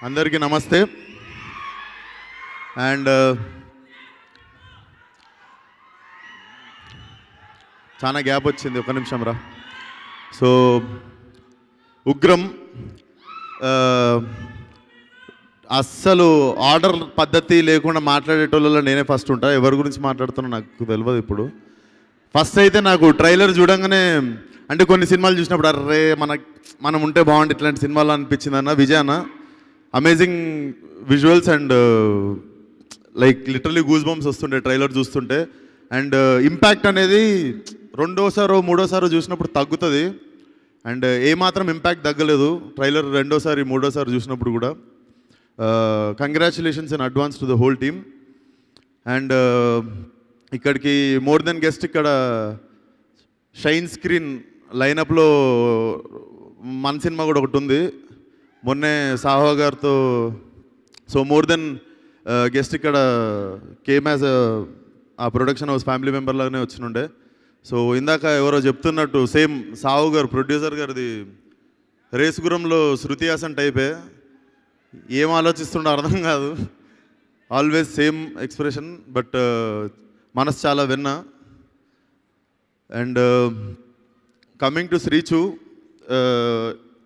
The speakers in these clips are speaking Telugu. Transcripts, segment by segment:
అందరికీ నమస్తే. అండ్ చాలా గ్యాప్ వచ్చింది, ఒక నిమిషం రా. సో ఉగ్రం అస్సలు ఆర్డర్ పద్ధతి లేకుండా మాట్లాడేటోళ్ళలో నేనే ఫస్ట్ ఉంటా. ఎవరి గురించి మాట్లాడుతున్నా నాకు తెలియదు. ఇప్పుడు ఫస్ట్ అయితే నాకు ట్రైలర్ చూడంగానే, అంటే కొన్ని సినిమాలు చూసినప్పుడు అర్రే మనం ఉంటే బాగుంది ఇట్లాంటి సినిమాలు అనిపించింది అన్న. విజయ్ అన్న amazing visuals and like literally goose bumps వస్తుండే ట్రైలర్ చూస్తుంటే. అండ్ ఇంపాక్ట్ అనేది రెండోసారో మూడోసారో చూసినప్పుడు తగ్గుతుంది. అండ్ ఏమాత్రం ఇంపాక్ట్ తగ్గలేదు ట్రైలర్ రెండోసారి మూడోసారి చూసినప్పుడు కూడా. Congratulations in advance to the whole team. And ఇక్కడికి మోర్ దెన్ గెస్ట్ ఇక్కడ షైన్ స్క్రీన్ లైనప్లో మన సినిమా కూడా ఒకటి ఉంది మొన్నే సాహో గారితో. సో మోర్ దెన్ గెస్ట్ ఇక్కడ కేమ్ యాజ్ ఆ ప్రొడక్షన్ హౌస్ ఫ్యామిలీ మెంబర్ లాగానే వచ్చినుండే. సో ఇందాక ఎవరో చెప్తున్నట్టు సేమ్ సాహో గారు ప్రొడ్యూసర్ గారిది రేసుగురంలో శృతి హాసన్ టైపే. ఏం ఆలోచిస్తుండో అర్థం కాదు, ఆల్వేస్ సేమ్ ఎక్స్ప్రెషన్. బట్ మనసు చాలా విన్నా. అండ్ కమింగ్ టు శ్రీచు,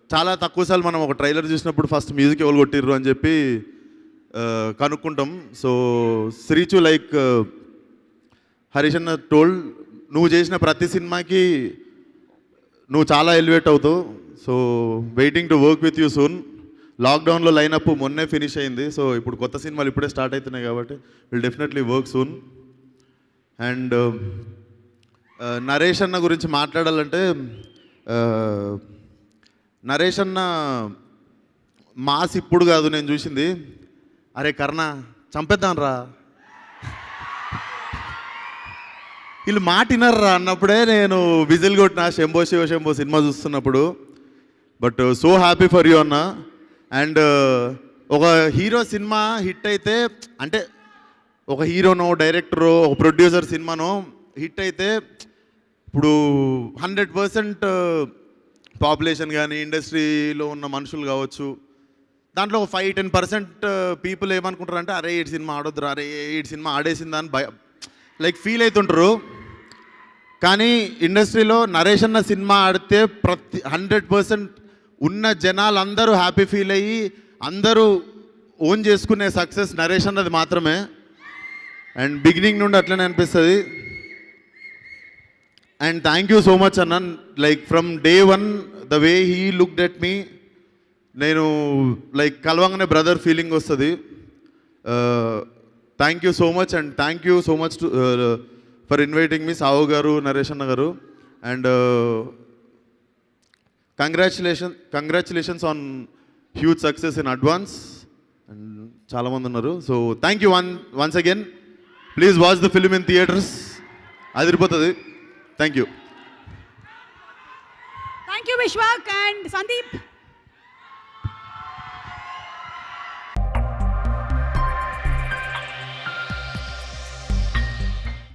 చాలా తక్కువసార్లు మనం ఒక ట్రైలర్ చూసినప్పుడు ఫస్ట్ మ్యూజిక్ ఎవరు కొట్టిర్రు అని చెప్పి కనుక్కుంటాం. సో శ్రీచు లైక్ హరీష్ అన్న టోల్డ్, నువ్వు చేసిన ప్రతి సినిమాకి నువ్వు చాలా ఎలివేట్ అవుతావు. So waiting to work with you soon. లాక్డౌన్లో లైనప్ మొన్నే ఫినిష్ అయింది. సో ఇప్పుడు కొత్త సినిమాలు ఇప్పుడే స్టార్ట్ అవుతున్నాయి కాబట్టి will definitely work soon. And Naresh అన్న గురించి మాట్లాడాలంటే, నరేష్ అన్న మాస్ ఇప్పుడు కాదు నేను చూసింది. అరే కర్ణ చంపేద్దాం రా, వీళ్ళు మాట వినర్రా అన్నప్పుడే నేను విజిల్ కొట్టిన శంభో శివ శంభో సినిమా చూస్తున్నప్పుడు. But so happy for you అన్న. అండ్ ఒక హీరో సినిమా హిట్ అయితే, అంటే ఒక హీరోనో డైరెక్టరో ఒక ప్రొడ్యూసర్ సినిమానో హిట్ అయితే, ఇప్పుడు 100% పాపులేషన్ కానీ ఇండస్ట్రీలో ఉన్న మనుషులు కావచ్చు, దాంట్లో ఒక 5-10% పీపుల్ ఏమనుకుంటారు అంటే అరే ఈ సినిమా ఆడొద్దురా, అరే ఈ సినిమా ఆడేసిందా అని లైక్ ఫీల్ అవుతుంటారు. కానీ ఇండస్ట్రీలో నరేష్ అన్న సినిమా ఆడితే 100% ఉన్న జనాలు అందరూ హ్యాపీ ఫీల్ అయ్యి అందరూ ఓన్ చేసుకునే సక్సెస్ నరేష్ అన్నది మాత్రమే. అండ్ బిగినింగ్ నుండి అట్లనే అనిపిస్తుంది. And thank you so much అన్న. Like from day one the way he looked at me, నేను లైక్ కలవంగానే బ్రదర్ ఫీలింగ్ వస్తుంది. Thank you so much. And thank you so much for inviting me Saaho garu, Naresh అన్న garu. And congratulations on huge success in advance. And చాలామంది ఉన్నారు. So thank you once again. Please watch the film in theatres, అదిరిపోతుంది. Thank you. Thank you, Vishwak and Sandeep.